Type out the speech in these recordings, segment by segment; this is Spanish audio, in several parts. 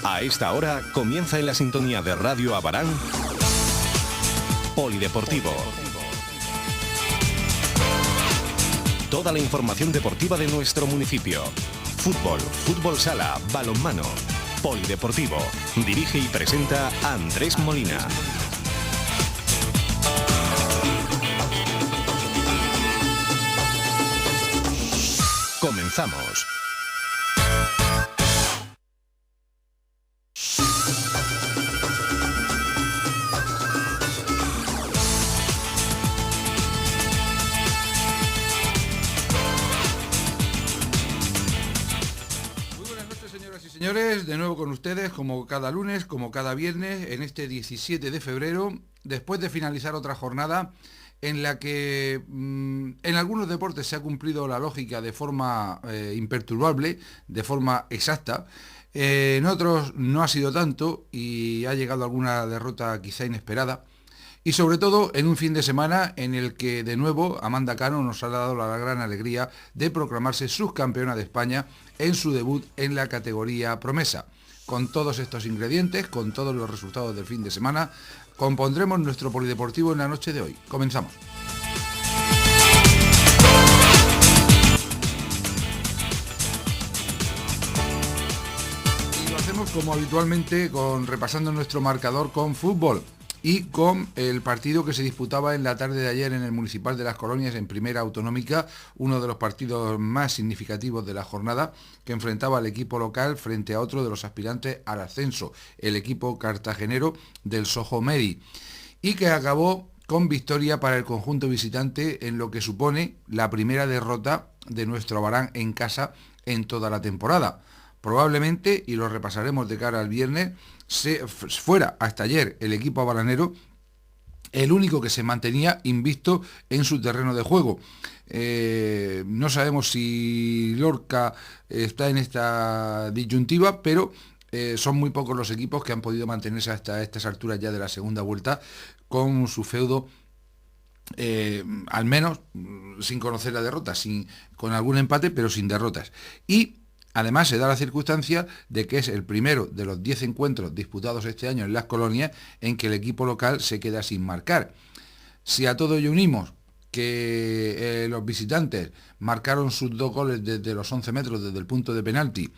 A esta hora comienza en la sintonía de Radio Abarán, Polideportivo. Toda la información deportiva de nuestro municipio. Fútbol, fútbol sala, balonmano. Polideportivo. Dirige y presenta Andrés Molina. Comenzamos. Señores, de nuevo con ustedes, como cada lunes, como cada viernes, en este 17 de febrero, después de finalizar otra jornada en la que en algunos deportes se ha cumplido la lógica de forma imperturbable, de forma exacta. En otros no ha sido tanto y ha llegado alguna derrota quizá inesperada. Y sobre todo en un fin de semana en el que de nuevo Amanda Cano nos ha dado la gran alegría de proclamarse subcampeona de España en su debut en la categoría promesa. Con todos estos ingredientes, con todos los resultados del fin de semana, compondremos nuestro polideportivo en la noche de hoy. Comenzamos. Y lo hacemos como habitualmente, repasando nuestro marcador con fútbol. Y con el partido que se disputaba en la tarde de ayer en el Municipal de Las Colonias en Primera Autonómica, uno de los partidos más significativos de la jornada, que enfrentaba al equipo local frente a otro de los aspirantes al ascenso, el equipo cartagenero del Soho Medi, y que acabó con victoria para el conjunto visitante en lo que supone la primera derrota de nuestro Abarán en casa en toda la temporada. Probablemente, y lo repasaremos de cara al viernes, fuera hasta ayer el equipo abaranero el único que se mantenía invicto en su terreno de juego. No sabemos si Lorca está en esta disyuntiva, pero son muy pocos los equipos que han podido mantenerse hasta estas alturas ya de la segunda vuelta con su feudo. Al menos sin conocer la derrota, con algún empate, pero sin derrotas. Y además se da la circunstancia de que es el primero de los 10 encuentros disputados este año en Las Colonias en que el equipo local se queda sin marcar. Si a todo ello unimos que los visitantes marcaron sus 2 goles desde los 11 metros, desde el punto de penalti,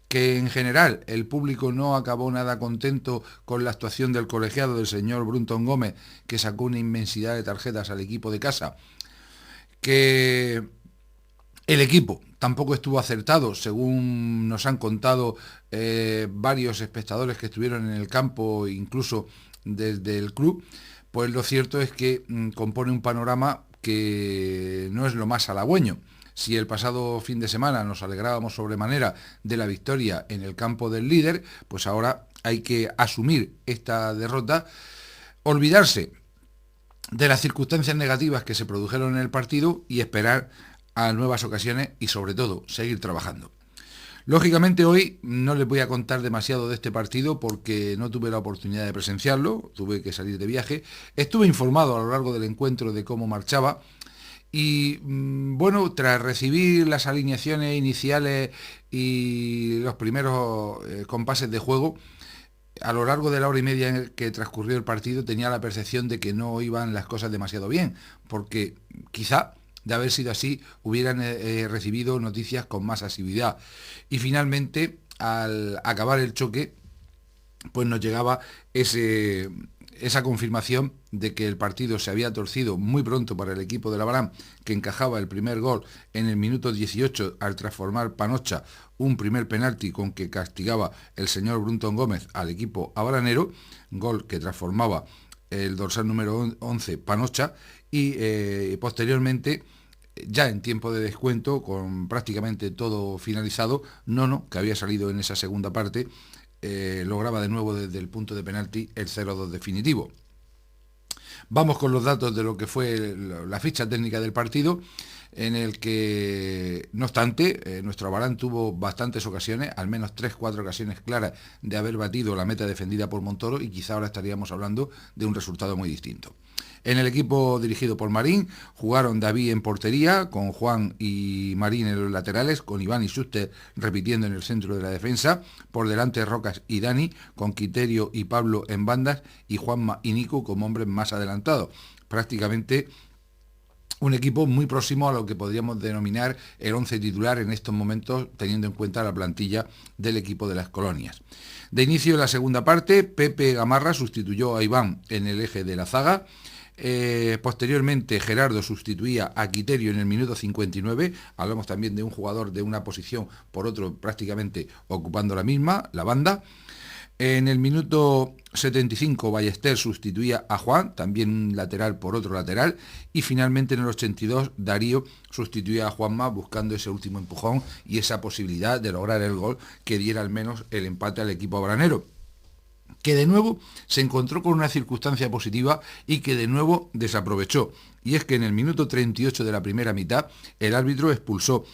que en general el público no acabó nada contento con la actuación del colegiado del señor Brunton Gómez, que sacó una inmensidad de tarjetas al equipo de casa, que el equipo tampoco estuvo acertado, según nos han contado varios espectadores que estuvieron en el campo, incluso desde el club, pues lo cierto es que compone un panorama que no es lo más halagüeño. Si el pasado fin de semana nos alegrábamos sobremanera de la victoria en el campo del líder, pues ahora hay que asumir esta derrota, olvidarse de las circunstancias negativas que se produjeron en el partido y esperar a nuevas ocasiones y sobre todo seguir trabajando. Lógicamente hoy no les voy a contar demasiado de este partido porque no tuve la oportunidad de presenciarlo, tuve que salir de viaje. Estuve informado a lo largo del encuentro de cómo marchaba y bueno, tras recibir las alineaciones iniciales y los primeros compases de juego, a lo largo de la hora y media en que transcurrió el partido tenía la percepción de que no iban las cosas demasiado bien, porque quizá de haber sido así, hubieran recibido noticias con más asiduidad. Y finalmente, al acabar el choque, pues nos llegaba esa confirmación de que el partido se había torcido muy pronto para el equipo del Abarán, que encajaba el primer gol en el minuto 18 al transformar Panocha un primer penalti con que castigaba el señor Brunton Gómez al equipo abaranero, gol que transformaba el dorsal número 11 Panocha, y posteriormente, ya en tiempo de descuento, con prácticamente todo finalizado, Nono, que había salido en esa segunda parte, lograba de nuevo desde el punto de penalti el 0-2 definitivo. Vamos con los datos de lo que fue la ficha técnica del partido, en el que, no obstante, nuestro Abarán tuvo bastantes ocasiones, al menos 3-4 ocasiones claras de haber batido la meta defendida por Montoro, y quizá ahora estaríamos hablando de un resultado muy distinto. En el equipo dirigido por Marín jugaron David en portería, con Juan y Marín en los laterales, con Iván y Schuster repitiendo en el centro de la defensa, por delante Rocas y Dani, con Quiterio y Pablo en bandas, y Juanma y Nico como hombres más adelantados. Prácticamente un equipo muy próximo a lo que podríamos denominar el 11 titular en estos momentos, teniendo en cuenta la plantilla del equipo de las Colonias. De inicio de la segunda parte, Pepe Gamarra sustituyó a Iván en el eje de la zaga. Posteriormente Gerardo sustituía a Quiterio en el minuto 59, hablamos también de un jugador de una posición por otro prácticamente ocupando la misma, la banda. En el minuto 75 Ballester sustituía a Juan, también un lateral por otro lateral, y finalmente en el 82 Darío sustituía a Juanma buscando ese último empujón y esa posibilidad de lograr el gol que diera al menos el empate al equipo abranero, que de nuevo se encontró con una circunstancia positiva y que de nuevo desaprovechó. Y es que en el minuto 38 de la primera mitad el árbitro expulsó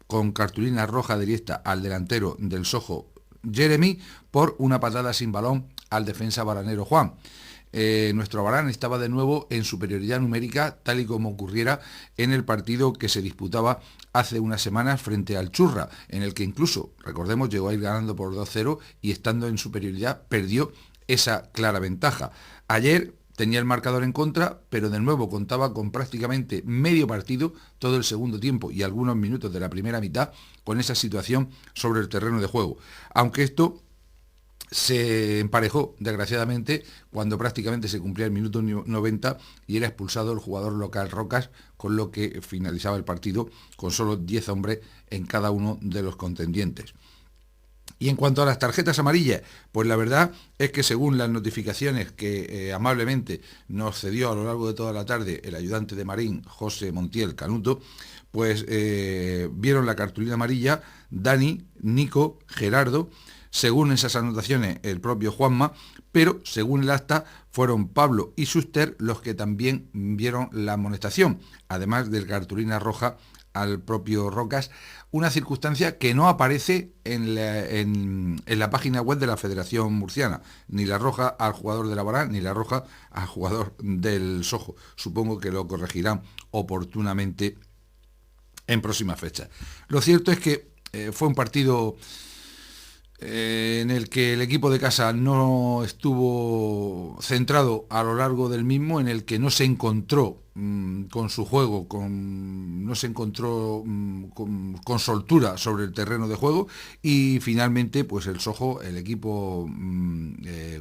con cartulina roja directa al delantero del Sojo, Jeremy, por una patada sin balón al defensa baranero Juan. Nuestro Abarán estaba de nuevo en superioridad numérica, tal y como ocurriera en el partido que se disputaba hace unas semanas frente al Churra, en el que incluso, recordemos, llegó a ir ganando por 2-0 y estando en superioridad perdió esa clara ventaja. Ayer tenía el marcador en contra, pero de nuevo contaba con prácticamente medio partido, todo el segundo tiempo y algunos minutos de la primera mitad, con esa situación sobre el terreno de juego. Aunque esto se emparejó, desgraciadamente, cuando prácticamente se cumplía el minuto 90 y era expulsado el jugador local Rocas, con lo que finalizaba el partido con solo 10 hombres en cada uno de los contendientes. Y en cuanto a las tarjetas amarillas, pues la verdad es que según las notificaciones que amablemente nos cedió a lo largo de toda la tarde el ayudante de Marín, José Montiel Canuto, pues vieron la cartulina amarilla Dani, Nico, Gerardo, según esas anotaciones el propio Juanma, pero según el acta fueron Pablo y Schuster los que también vieron la amonestación, además del cartulina roja al propio Rocas, una circunstancia que no aparece en la página web de la Federación Murciana, ni la roja al jugador de la Abarán, ni la roja al jugador del Sojo. Supongo que lo corregirán oportunamente en próximas fechas. Lo cierto es que fue un partido en el que el equipo de casa no estuvo centrado a lo largo del mismo, en el que no se encontró con su juego, no se encontró con soltura sobre el terreno de juego, y finalmente pues el Sojo, el equipo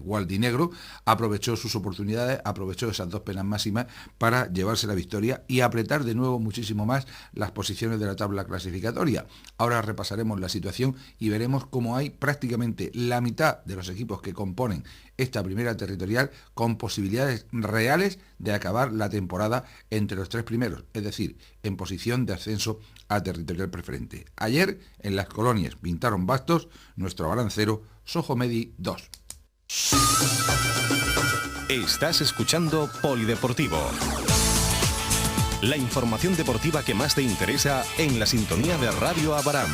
gualdinegro, aprovechó sus oportunidades, aprovechó esas dos penas máximas para llevarse la victoria y apretar de nuevo muchísimo más las posiciones de la tabla clasificatoria. Ahora repasaremos la situación y veremos cómo hay prácticamente la mitad de los equipos que componen esta primera territorial con posibilidades reales de acabar la temporada entre los tres primeros, es decir, en posición de ascenso a territorial preferente. Ayer en las Colonias pintaron bastos, nuestro Abarán 0, Sojo Medi 2. Estás escuchando Polideportivo. La información deportiva que más te interesa en la sintonía de Radio Abarán.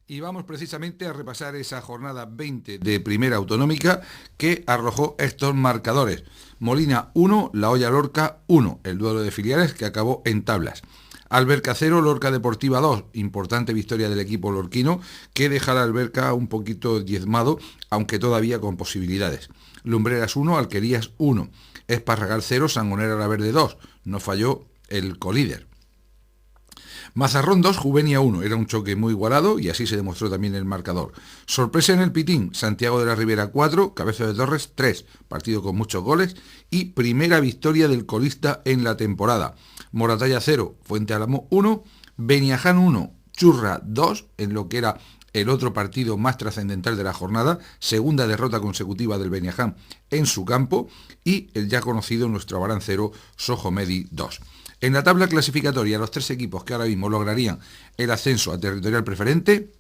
Y vamos precisamente a repasar esa jornada 20 de Primera Autonómica que arrojó estos marcadores. Molina 1, La Hoya Lorca 1, el duelo de filiales que acabó en tablas. Alberca 0, Lorca Deportiva 2, importante victoria del equipo lorquino que deja a la Alberca un poquito diezmado, aunque todavía con posibilidades. Lumbreras 1, Alquerías 1, Esparragal 0, Sangonera La Verde 2, no falló el colíder. Mazarrón 2, Juvenia 1, era un choque muy igualado y así se demostró también el marcador. Sorpresa en el Pitín, Santiago de la Ribera 4, Cabezo de Torres 3, partido con muchos goles y primera victoria del colista en la temporada. Moratalla 0, Fuente Álamo 1, Beniaján 1, Churra 2, en lo que era el otro partido más trascendental de la jornada, segunda derrota consecutiva del Beniaján en su campo, y el ya conocido nuestro Abarán 0, Sojo Medi 2. En la tabla clasificatoria, los tres equipos que ahora mismo lograrían el ascenso a territorial preferente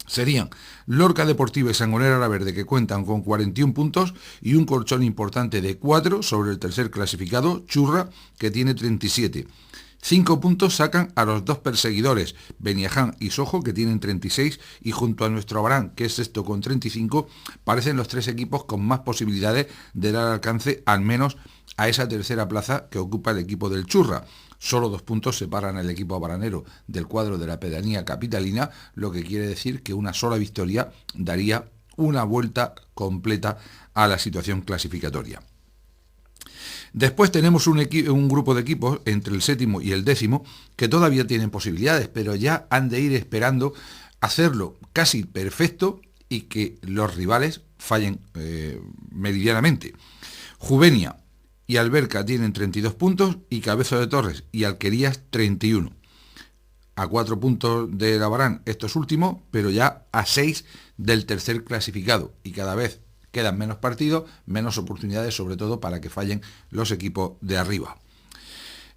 serían Lorca Deportiva y Sangonera La Verde, que cuentan con 41 puntos y un colchón importante de 4 sobre el tercer clasificado, Churra, que tiene 37. 5 puntos sacan a los dos perseguidores, Beniaján y Sojo, que tienen 36, y junto a nuestro Abarán, que es sexto con 35, parecen los tres equipos con más posibilidades de dar alcance al menos a esa tercera plaza que ocupa el equipo del Churra. Solo 2 puntos separan al equipo abaranero del cuadro de la pedanía capitalina, lo que quiere decir que una sola victoria daría una vuelta completa a la situación clasificatoria. Después tenemos un grupo de equipos entre el séptimo y el décimo que todavía tienen posibilidades, pero ya han de ir esperando hacerlo casi perfecto y que los rivales fallen meridianamente. Juvenia y Alberca tienen 32 puntos y Cabezo de Torres y Alquerías 31. A 4 puntos del Abarán estos últimos, pero ya a 6 del tercer clasificado, y cada vez quedan menos partidos, menos oportunidades, sobre todo para que fallen los equipos de arriba.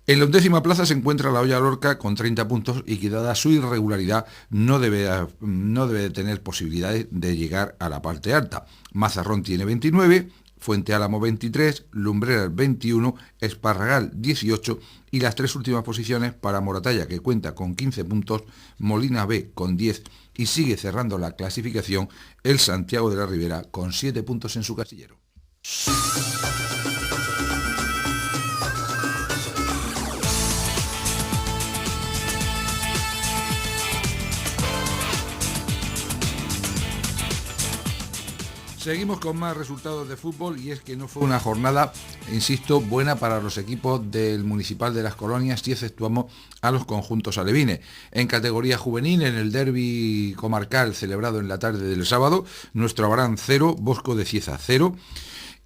En la 11ª plaza se encuentra la Hoya Lorca con 30 puntos y que, dada su irregularidad, no debe tener posibilidades de llegar a la parte alta. Mazarrón tiene 29, Fuente Álamo 23, Lumbreras 21, Esparragal 18 y las tres últimas posiciones para Moratalla, que cuenta con 15 puntos, Molina B con 10 y sigue cerrando la clasificación el Santiago de la Ribera con 7 puntos en su casillero. Seguimos con más resultados de fútbol y es que no fue una jornada, insisto, buena para los equipos del Municipal de Las Colonias si exceptuamos a los conjuntos alevines. En categoría juvenil, en el derbi comarcal celebrado en la tarde del sábado, nuestro Abarán 0, Bosco de Cieza 0.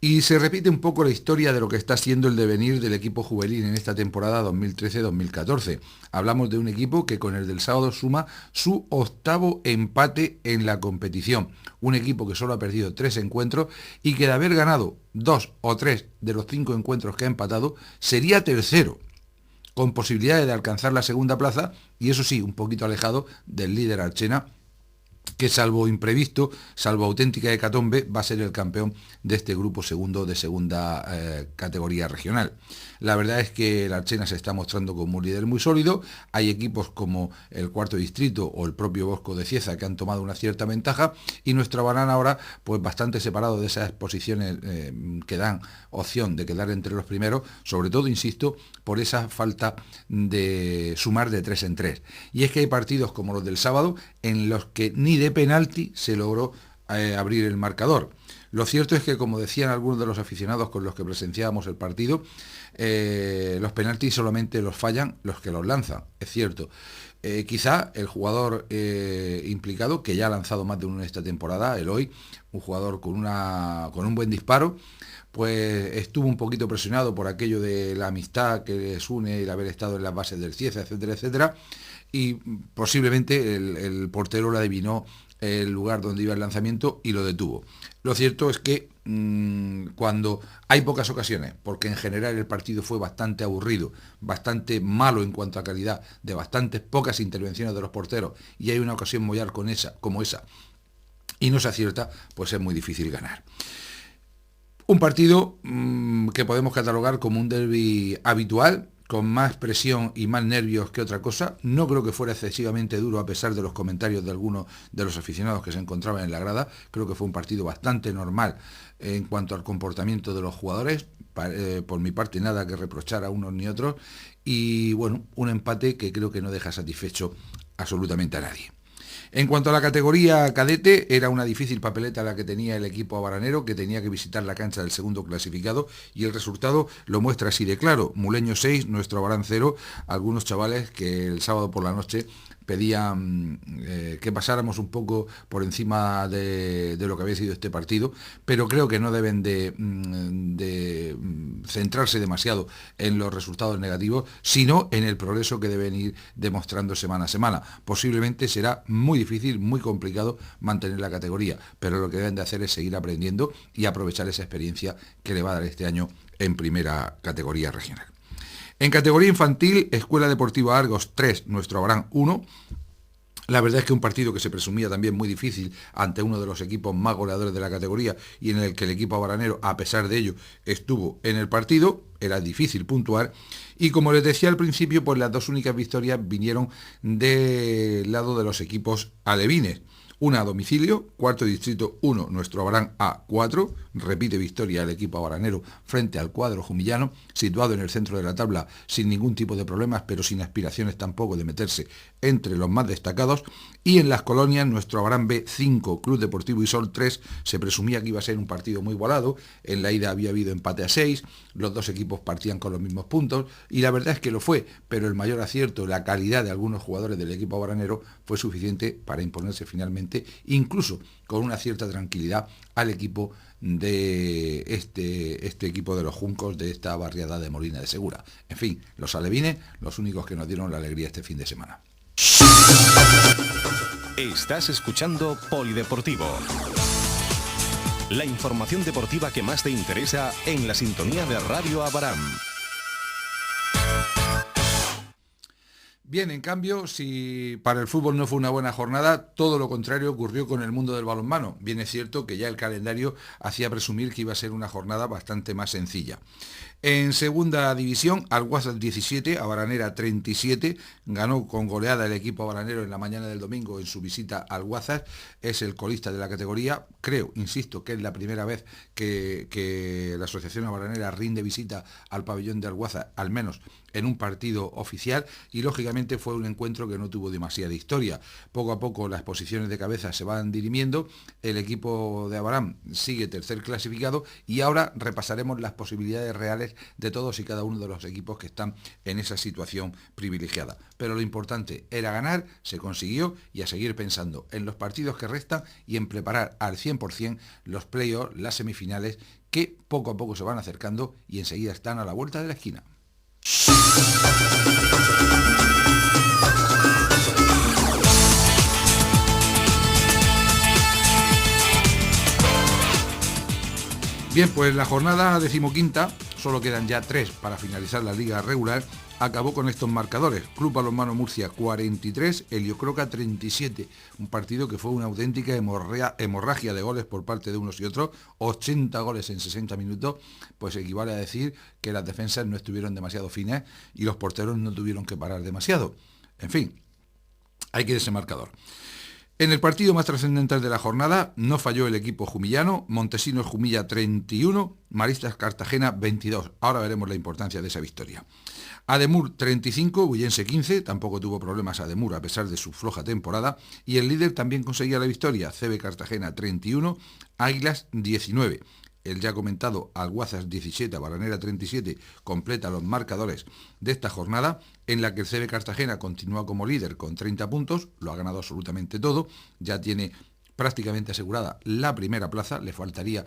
Y se repite un poco la historia de lo que está siendo el devenir del equipo juvenil en esta temporada 2013-2014. Hablamos de un equipo que con el del sábado suma su 8º empate en la competición. Un equipo que solo ha perdido 3 encuentros y que de haber ganado 2 o 3 de los 5 encuentros que ha empatado, sería tercero, con posibilidades de alcanzar la segunda plaza y eso sí, un poquito alejado del líder Archena, que salvo imprevisto, salvo auténtica hecatombe, va a ser el campeón de este grupo segundo de segunda categoría regional. La verdad es que el Archena se está mostrando como un líder muy sólido. Hay equipos como el Cuarto Distrito o el propio Bosco de Cieza que han tomado una cierta ventaja y nuestro Abarán ahora pues bastante separado de esas posiciones que dan opción de quedar entre los primeros, sobre todo, insisto, por esa falta de sumar de 3 en 3. Y es que hay partidos como los del sábado en los que ni de penalti se logró abrir el marcador. Lo cierto es que, como decían algunos de los aficionados con los que presenciábamos el partido, los penaltis solamente los fallan los que los lanzan, es cierto. Quizá el jugador implicado, que ya ha lanzado más de uno en esta temporada, Eloy, un jugador con un buen disparo, pues estuvo un poquito presionado por aquello de la amistad que les une, el haber estado en las bases del Cieza, etcétera, etcétera, y posiblemente el portero le adivinó el lugar donde iba el lanzamiento y lo detuvo. Lo cierto es que cuando hay pocas ocasiones, porque en general el partido fue bastante aburrido, bastante malo en cuanto a calidad, de bastantes pocas intervenciones de los porteros, y hay una ocasión mollar como esa, y no se acierta, pues es muy difícil ganar. Un partido que podemos catalogar como un derbi habitual, con más presión y más nervios que otra cosa. No creo que fuera excesivamente duro a pesar de los comentarios de algunos de los aficionados que se encontraban en la grada. Creo que fue un partido bastante normal en cuanto al comportamiento de los jugadores. Por mi parte, nada que reprochar a unos ni otros. Y bueno, un empate que creo que no deja satisfecho absolutamente a nadie. En cuanto a la categoría cadete, era una difícil papeleta la que tenía el equipo abaranero, que tenía que visitar la cancha del segundo clasificado, y el resultado lo muestra así de claro. Muleño 6, nuestro Abarán 0, algunos chavales que el sábado por la noche pedían que pasáramos un poco por encima de lo que había sido este partido, pero creo que no deben de centrarse demasiado en los resultados negativos, sino en el progreso que deben ir demostrando semana a semana. Posiblemente será muy difícil, muy complicado mantener la categoría, pero lo que deben de hacer es seguir aprendiendo y aprovechar esa experiencia que le va a dar este año en primera categoría regional. En categoría infantil, Escuela Deportiva Argos 3, nuestro Abarán 1, La verdad es que un partido que se presumía también muy difícil ante uno de los equipos más goleadores de la categoría y en el que el equipo abaranero, a pesar de ello, estuvo en el partido, era difícil puntuar. Y como les decía al principio, pues las dos únicas victorias vinieron del lado de los equipos alevines. Una a domicilio, Cuarto Distrito 1, nuestro Abarán A4, repite victoria el equipo abaranero frente al cuadro jumillano, situado en el centro de la tabla sin ningún tipo de problemas, pero sin aspiraciones tampoco de meterse entre los más destacados. Y en las colonias, nuestro Abarán B5, Club Deportivo Isol 3, se presumía que iba a ser un partido muy igualado. En la ida había habido empate a 6, los dos equipos partían con los mismos puntos, y la verdad es que lo fue, pero el mayor acierto, la calidad de algunos jugadores del equipo abaranero fue suficiente para imponerse finalmente, incluso con una cierta tranquilidad, al equipo de este equipo de los Juncos, de esta barriada de Molina de Segura. En fin, los alevines, los únicos que nos dieron la alegría este fin de semana. Estás escuchando Polideportivo. La información deportiva que más te interesa en la sintonía de Radio Abarán. Bien, en cambio, si para el fútbol no fue una buena jornada, todo lo contrario ocurrió con el mundo del balonmano. Bien es cierto que ya el calendario hacía presumir que iba a ser una jornada bastante más sencilla. En segunda división, Alguazas 17, Abaranera 37, ganó con goleada el equipo abaranero en la mañana del domingo en su visita a Alguazas, es el colista de la categoría, creo, insisto, que es la primera vez que la Asociación Abaranera rinde visita al pabellón de Alguazas, al menos en un partido oficial, y lógicamente fue un encuentro que no tuvo demasiada historia. Poco a poco las posiciones de cabeza se van dirimiendo, el equipo de Abarán sigue tercer clasificado y ahora repasaremos las posibilidades reales de todos y cada uno de los equipos que están en esa situación privilegiada. Pero lo importante era ganar, se consiguió, y a seguir pensando en los partidos que restan y en preparar al 100% los playoffs, las semifinales, que poco a poco se van acercando y enseguida están a la vuelta de la esquina. Bien, pues la jornada 15ª, solo quedan ya 3 para finalizar la liga regular, acabó con estos marcadores: Club Balonmano Murcia 43, Heliocroca 37, un partido que fue una auténtica hemorragia de goles por parte de unos y otros, 80 goles en 60 minutos, pues equivale a decir que las defensas no estuvieron demasiado finas y los porteros no tuvieron que parar demasiado. En fin, hay que ir ese marcador. En el partido más trascendental de la jornada no falló el equipo jumillano, Montesinos Jumilla 31, Maristas Cartagena 22. Ahora veremos la importancia de esa victoria. Ademur 35, Bullense 15, tampoco tuvo problemas Ademur a pesar de su floja temporada, y el líder también conseguía la victoria, CB Cartagena 31, Águilas 19. El ya comentado Alguazas 17, Abaranera 37, completa los marcadores de esta jornada, en la que el CB Cartagena continúa como líder con 30 puntos, lo ha ganado absolutamente todo, ya tiene prácticamente asegurada la primera plaza, le faltaría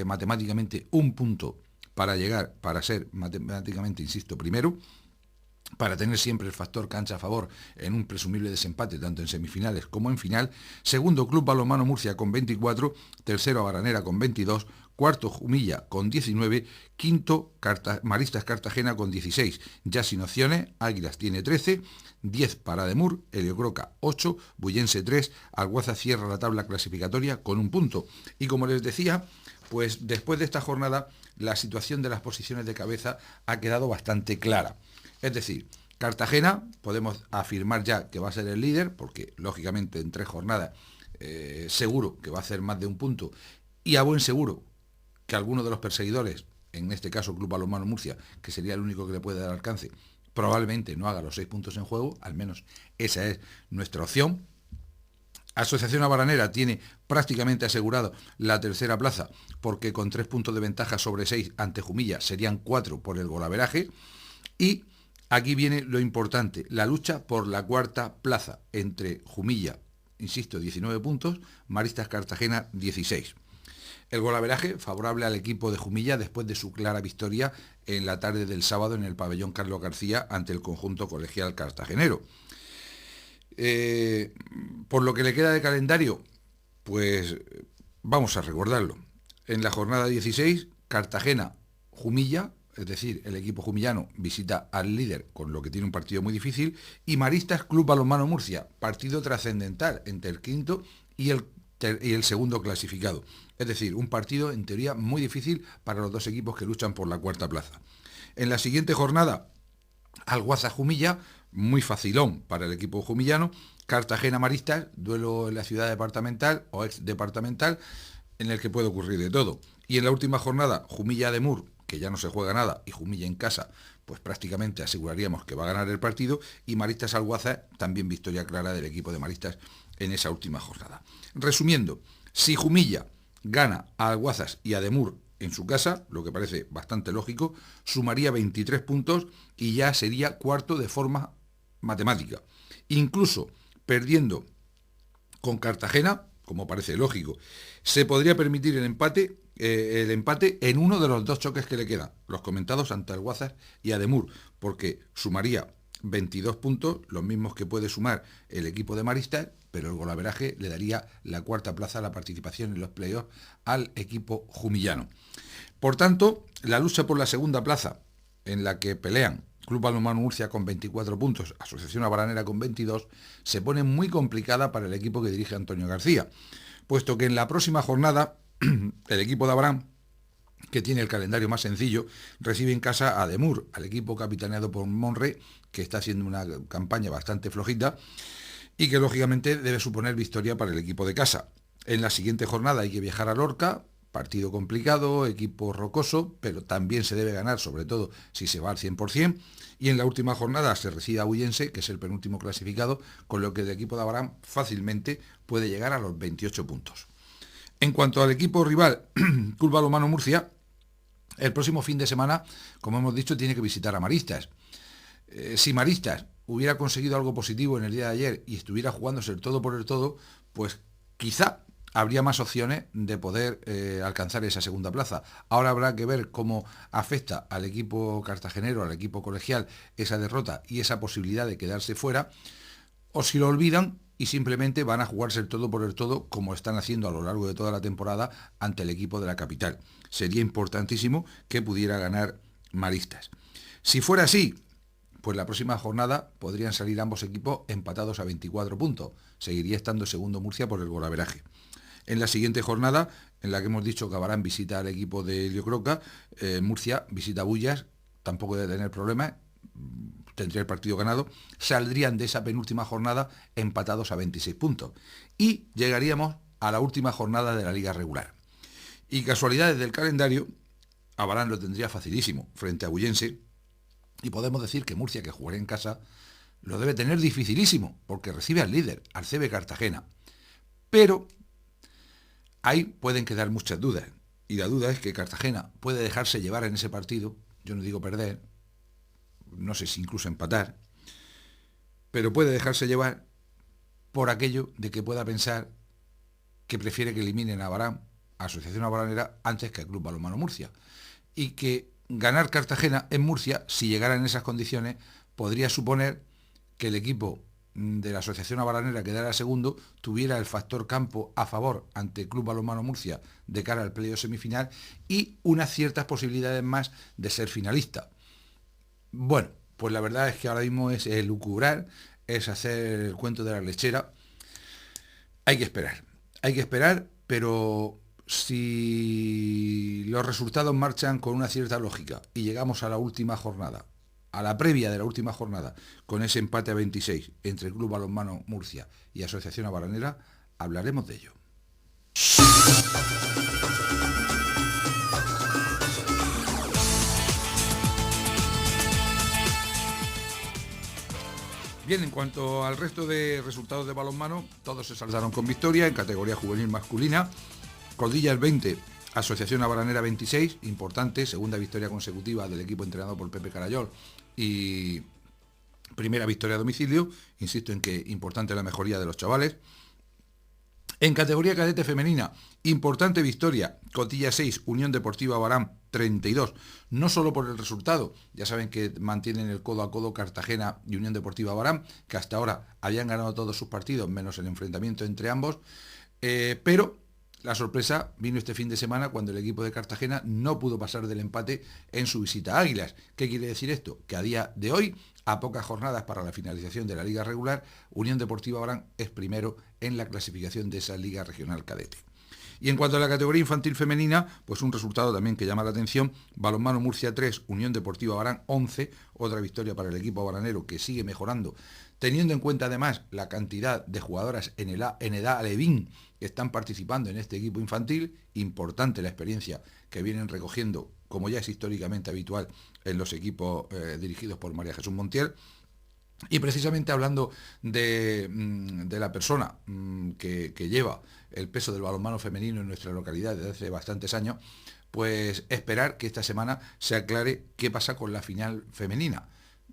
matemáticamente un punto para llegar, para ser matemáticamente, insisto, primero, para tener siempre el factor cancha a favor en un presumible desempate tanto en semifinales como en final. Segundo, Club Balonmano Murcia con 24, tercero Abaranera con 22, cuarto Jumilla con 19, quinto Maristas Cartagena con 16, ya sin opciones, Águilas tiene 13, 10 para Ademur, Heliocroca 8, Bullense 3, Alguazas cierra la tabla clasificatoria con un punto. Y como les decía, pues después de esta jornada la situación de las posiciones de cabeza ha quedado bastante clara. Es decir, Cartagena podemos afirmar ya que va a ser el líder, porque lógicamente en 3 jornadas seguro que va a hacer más de un punto, y a buen seguro que alguno de los perseguidores, en este caso Club Balonmano Murcia, que sería el único que le puede dar alcance, probablemente no haga los 6 puntos en juego, al menos esa es nuestra opción. Asociación Abaranera tiene prácticamente asegurado la tercera plaza, porque con 3 puntos de ventaja sobre 6 ante Jumilla serían 4 por el golaveraje, y aquí viene lo importante, la lucha por la cuarta plaza entre Jumilla, insisto, 19 puntos, Maristas Cartagena 16. El golaveraje favorable al equipo de Jumilla después de su clara victoria en la tarde del sábado en el pabellón Carlos García ante el conjunto colegial cartagenero. Por lo que le queda de calendario, pues vamos a recordarlo. En la jornada 16, Cartagena, Jumilla, es decir, el equipo jumillano visita al líder, con lo que tiene un partido muy difícil, y Maristas Club Balonmano Murcia, partido trascendental entre el quinto y el segundo clasificado. Es decir, un partido en teoría muy difícil para los dos equipos que luchan por la cuarta plaza. En la siguiente jornada, Alguaza Jumilla, muy facilón para el equipo jumillano. Cartagena Maristas, duelo en la ciudad departamental o ex departamental, en el que puede ocurrir de todo. Y en la última jornada, Jumilla de Mur, que ya no se juega nada, y Jumilla en casa, pues prácticamente aseguraríamos que va a ganar el partido, y Maristas Alguaza, también victoria clara del equipo de Maristas en esa última jornada. Resumiendo, si Jumilla gana a Alguazas y a Demur en su casa, lo que parece bastante lógico, sumaría 23 puntos y ya sería cuarto de forma matemática. Incluso perdiendo con Cartagena, como parece lógico, se podría permitir el empate en uno de los dos choques que le quedan, los comentados ante Alguazas y Ademur, porque sumaría 22 puntos, los mismos que puede sumar el equipo de Maristas, pero el golaveraje le daría la cuarta plaza a la participación en los playoffs al equipo jumillano. Por tanto, la lucha por la segunda plaza, en la que pelean Club Balonmano Murcia con 24 puntos, Asociación Abaranera con 22, se pone muy complicada para el equipo que dirige Antonio García, puesto que en la próxima jornada el equipo de Abarán, que tiene el calendario más sencillo, recibe en casa a Demur, al equipo capitaneado por Monre, que está haciendo una campaña bastante flojita y que lógicamente debe suponer victoria para el equipo de casa. En la siguiente jornada hay que viajar a Lorca, partido complicado, equipo rocoso, pero también se debe ganar, sobre todo si se va al 100%, y en la última jornada se recibe a Huyense, que es el penúltimo clasificado, con lo que el equipo de Abarán fácilmente puede llegar a los 28 puntos. En cuanto al equipo rival, Club Balonmano Murcia, el próximo fin de semana, como hemos dicho, tiene que visitar a Maristas. Si Maristas hubiera conseguido algo positivo en el día de ayer y estuviera jugándose el todo por el todo, pues quizá habría más opciones de poder alcanzar esa segunda plaza. Ahora habrá que ver cómo afecta al equipo cartagenero, al equipo colegial, esa derrota y esa posibilidad de quedarse fuera, o si lo olvidan y simplemente van a jugarse el todo por el todo, como están haciendo a lo largo de toda la temporada ante el equipo de la capital. Sería importantísimo que pudiera ganar Maristas. Si fuera así, pues la próxima jornada podrían salir ambos equipos empatados a 24 puntos. Seguiría estando segundo Murcia por el golaveraje. En la siguiente jornada, en la que hemos dicho que Abarán visita al equipo de Helio Croca, Murcia visita a Bullas, tampoco debe tener problemas, tendría el partido ganado, saldrían de esa penúltima jornada empatados a 26 puntos. Y llegaríamos a la última jornada de la liga regular. Y casualidades del calendario, Abarán lo tendría facilísimo frente a Bullense, y podemos decir que Murcia, que jugaría en casa, lo debe tener dificilísimo, porque recibe al líder, al CB Cartagena. Pero ahí pueden quedar muchas dudas, y la duda es que Cartagena puede dejarse llevar en ese partido, yo no digo perder, no sé si incluso empatar, pero puede dejarse llevar por aquello de que pueda pensar que prefiere que eliminen a Abarán, a Asociación Abaranera, antes que al Club Balonmano Murcia. Y que ganar Cartagena en Murcia, si llegara en esas condiciones, podría suponer que el equipo de la Asociación Abaranera, que quedara segundo, tuviera el factor campo a favor ante el Club Balonmano Murcia de cara al playoff semifinal y unas ciertas posibilidades más de ser finalista. Bueno, pues la verdad es que ahora mismo es elucubrar, es hacer el cuento de la lechera. Hay que esperar, pero si los resultados marchan con una cierta lógica y llegamos a la última jornada, a la previa de la última jornada, con ese empate a 26 entre el Club Balonmano Murcia y Asociación Abaranera, hablaremos de ello. Bien, en cuanto al resto de resultados de balonmano, todos se saldaron con victoria en categoría juvenil masculina. Codillas 20, Asociación Abaranera 26, importante, segunda victoria consecutiva del equipo entrenado por Pepe Carayol y primera victoria a domicilio. Insisto en que importante la mejoría de los chavales. En categoría cadete femenina, importante victoria, Cotilla 6, Unión Deportiva Abarán 32, no solo por el resultado, ya saben que mantienen el codo a codo Cartagena y Unión Deportiva Abarán, que hasta ahora habían ganado todos sus partidos, menos el enfrentamiento entre ambos, pero La sorpresa vino este fin de semana cuando el equipo de Cartagena no pudo pasar del empate en su visita a Águilas. ¿Qué quiere decir esto? Que a día de hoy, a pocas jornadas para la finalización de la liga regular, Unión Deportiva Orán es primero en la clasificación de esa liga regional cadete. Y en cuanto a la categoría infantil femenina, pues un resultado también que llama la atención: Balonmano Murcia 3, Unión Deportiva Barán 11, otra victoria para el equipo baranero que sigue mejorando, teniendo en cuenta además la cantidad de jugadoras en edad alevín que están participando en este equipo infantil. Importante la experiencia que vienen recogiendo, como ya es históricamente habitual en los equipos dirigidos por María Jesús Montiel. Y precisamente hablando de la persona que lleva el peso del balonmano femenino en nuestra localidad desde hace bastantes años, pues esperar que esta semana se aclare qué pasa con la final femenina,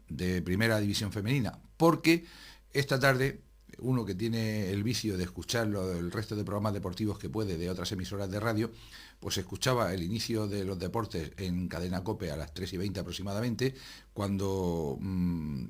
de primera división femenina, porque esta tarde uno que tiene el vicio de escuchar el resto de programas deportivos que puede de otras emisoras de radio, pues escuchaba el inicio de los deportes en Cadena COPE a las 3:20 aproximadamente, cuando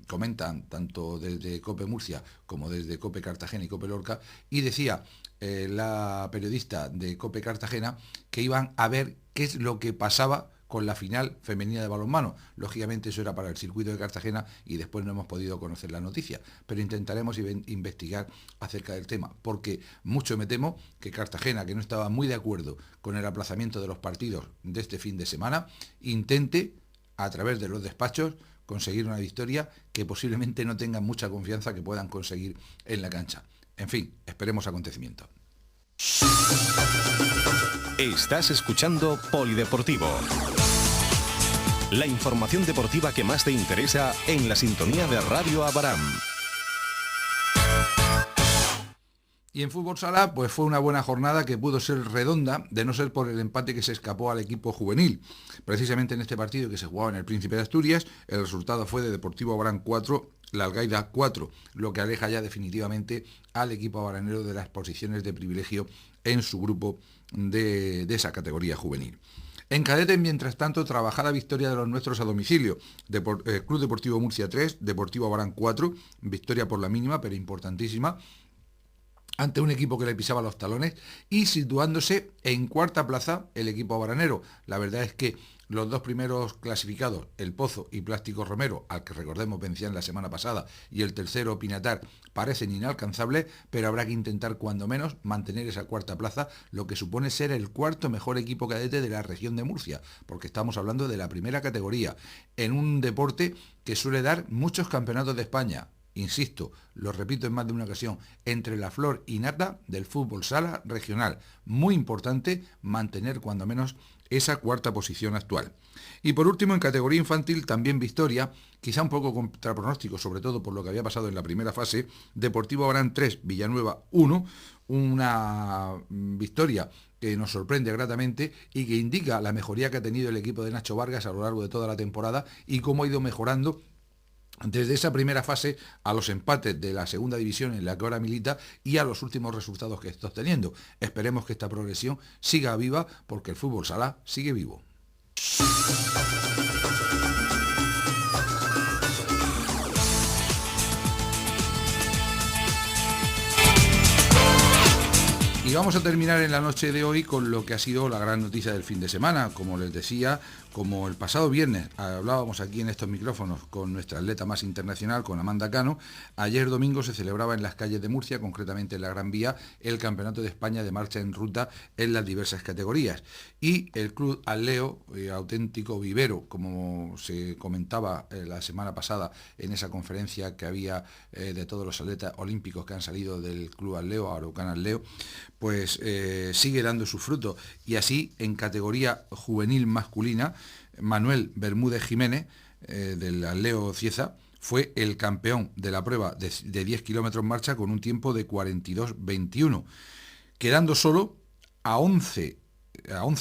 comentan tanto desde COPE Murcia como desde COPE Cartagena y COPE Lorca, y decía la periodista de COPE Cartagena que iban a ver qué es lo que pasaba con la final femenina de balonmano. Lógicamente eso era para el circuito de Cartagena y después no hemos podido conocer la noticia, pero intentaremos investigar acerca del tema, porque mucho me temo que Cartagena, que no estaba muy de acuerdo con el aplazamiento de los partidos de este fin de semana, intente, a través de los despachos, conseguir una victoria que posiblemente no tengan mucha confianza que puedan conseguir en la cancha. En fin, esperemos acontecimientos. Estás escuchando Polideportivo. La información deportiva que más te interesa en la sintonía de Radio Abaram. Y en fútbol sala, pues fue una buena jornada que pudo ser redonda, de no ser por el empate que se escapó al equipo juvenil. Precisamente en este partido que se jugaba en el Príncipe de Asturias, el resultado fue de Deportivo Abarán 4, La Algaida 4, lo que aleja ya definitivamente al equipo abaranero de las posiciones de privilegio en su grupo de esa categoría juvenil. En cadete, mientras tanto, trabajada victoria de los nuestros a domicilio. Club Deportivo Murcia 3, Deportivo Abarán 4, victoria por la mínima, pero importantísima, ante un equipo que le pisaba los talones, y situándose en cuarta plaza el equipo abaranero. La verdad es que los dos primeros clasificados, El Pozo y Plástico Romero, al que recordemos vencían la semana pasada, y el tercero, Pinatar, parecen inalcanzables, pero habrá que intentar cuando menos mantener esa cuarta plaza, lo que supone ser el cuarto mejor equipo cadete de la región de Murcia, porque estamos hablando de la primera categoría, en un deporte que suele dar muchos campeonatos de España. Insisto, lo repito en más de una ocasión, entre la flor y nata del fútbol sala regional. Muy importante mantener cuando menos esa cuarta posición actual. Y por último, en categoría infantil, también victoria, quizá un poco contra pronóstico, sobre todo por lo que había pasado en la primera fase. Deportivo Abarán 3, Villanueva 1, una victoria que nos sorprende gratamente y que indica la mejoría que ha tenido el equipo de Nacho Vargas a lo largo de toda la temporada y cómo ha ido mejorando desde esa primera fase a los empates de la segunda división en la que ahora milita y a los últimos resultados que está obteniendo. Esperemos que esta progresión siga viva, porque el fútbol sala sigue vivo. Y vamos a terminar en la noche de hoy con lo que ha sido la gran noticia del fin de semana. Como les decía, como el pasado viernes hablábamos aquí en estos micrófonos con nuestra atleta más internacional, con Amanda Cano, ayer domingo se celebraba en las calles de Murcia, concretamente en la Gran Vía, el Campeonato de España de marcha en ruta en las diversas categorías. Y el Club Atleo, auténtico vivero, como se comentaba la semana pasada en esa conferencia que había de todos los atletas olímpicos que han salido del Club Atleo, Araucana Atleo, pues sigue dando su fruto. Y así, en categoría juvenil masculina, Manuel Bermúdez Jiménez, del Atleo Cieza, fue el campeón de la prueba de 10 kilómetros marcha con un tiempo de 42:21, quedando solo a 11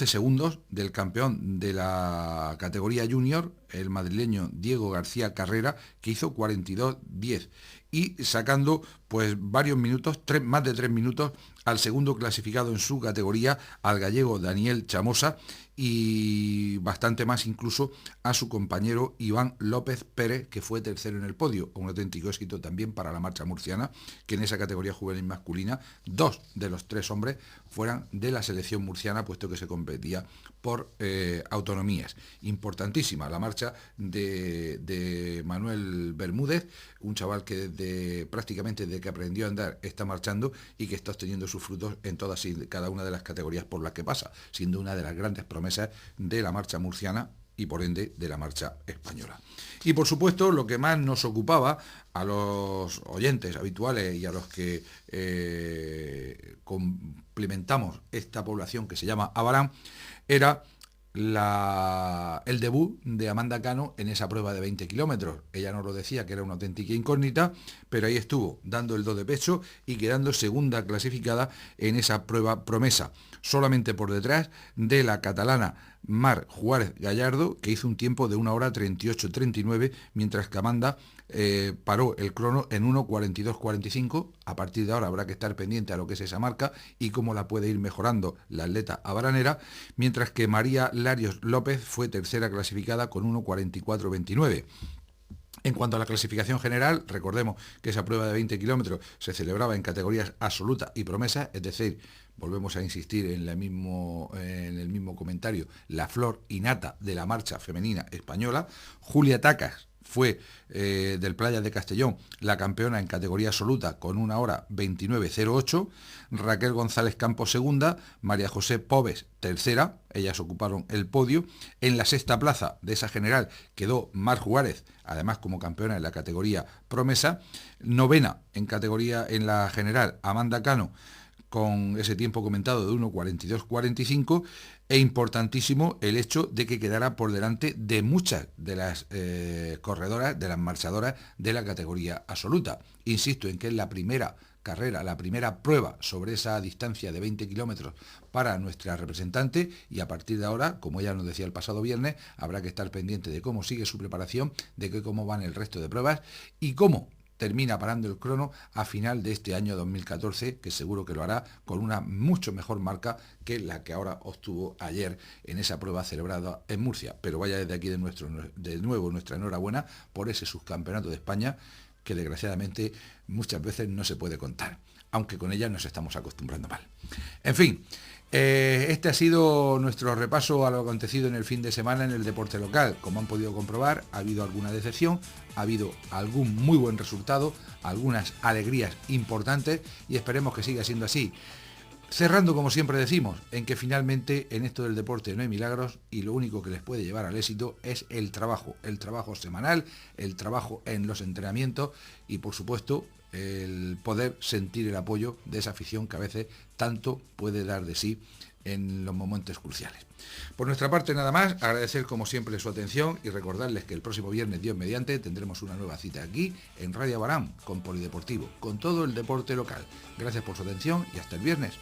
segundos del campeón de la categoría junior, el madrileño Diego García Carrera, que hizo 42:10. y sacando pues varios minutos, más de 3 minutos al segundo clasificado en su categoría, al gallego Daniel Chamosa, y bastante más incluso a su compañero Iván López Pérez, que fue tercero en el podio. Un auténtico éxito también para la marcha murciana, que en esa categoría juvenil masculina 2 de los 3 hombres fueran de la selección murciana, puesto que se competía por autonomías. Importantísima la marcha de Manuel Bermúdez, un chaval que prácticamente desde que aprendió a andar está marchando y que está obteniendo sus frutos en todas y cada una de las categorías por las que pasa, siendo una de las grandes promesas de la marcha murciana y por ende de la marcha española. Y por supuesto, lo que más nos ocupaba a los oyentes habituales y a los que complementamos esta población que se llama Abarán, era el debut de Amanda Cano en esa prueba de 20 kilómetros. Ella nos lo decía, que era una auténtica incógnita, pero ahí estuvo dando el do de pecho y quedando segunda clasificada en esa prueba promesa, solamente por detrás de la catalana Mar Juárez Gallardo, que hizo un tiempo de 1 hora 38:39, mientras que Amanda paró el crono en 1:42:45. A partir de ahora habrá que estar pendiente a lo que es esa marca y cómo la puede ir mejorando la atleta abaranera, mientras que María Larios López fue tercera clasificada con 1:44:29. En cuanto a la clasificación general, recordemos que esa prueba de 20 kilómetros se celebraba en categorías absoluta y promesa, es decir, volvemos a insistir en el mismo comentario, la flor innata de la marcha femenina española. Julia Tacas fue del Playa de Castellón la campeona en categoría absoluta con 1 hora 29:08, Raquel González Campos segunda, María José Pobes tercera, ellas ocuparon el podio. En la sexta plaza de esa general quedó Mar Juárez, además como campeona en la categoría promesa. Novena en la general Amanda Cano, con ese tiempo comentado de 1:42:45, e importantísimo el hecho de que quedara por delante de muchas de las corredoras, de las marchadoras de la categoría absoluta. Insisto en que es la primera carrera, la primera prueba sobre esa distancia de 20 kilómetros para nuestra representante, y a partir de ahora, como ella nos decía el pasado viernes, habrá que estar pendiente de cómo sigue su preparación, de cómo van el resto de pruebas y cómo termina parando el crono a final de este año 2014, que seguro que lo hará con una mucho mejor marca que la que ahora obtuvo ayer en esa prueba celebrada en Murcia. Pero vaya desde aquí de nuevo nuestra enhorabuena por ese subcampeonato de España, que desgraciadamente muchas veces no se puede contar, aunque con ella nos estamos acostumbrando mal. En fin, este ha sido nuestro repaso a lo acontecido en el fin de semana en el deporte local. Como han podido comprobar, ha habido alguna decepción, ha habido algún muy buen resultado, algunas alegrías importantes, y esperemos que siga siendo así. Cerrando, como siempre decimos, en que finalmente en esto del deporte no hay milagros, y lo único que les puede llevar al éxito es el trabajo semanal, el trabajo en los entrenamientos y, por supuesto, el poder sentir el apoyo de esa afición que a veces tanto puede dar de sí en los momentos cruciales. Por nuestra parte nada más, agradecer como siempre su atención y recordarles que el próximo viernes, Dios mediante, tendremos una nueva cita aquí en Radio Abarán con Polideportivo, con todo el deporte local. Gracias por su atención y hasta el viernes.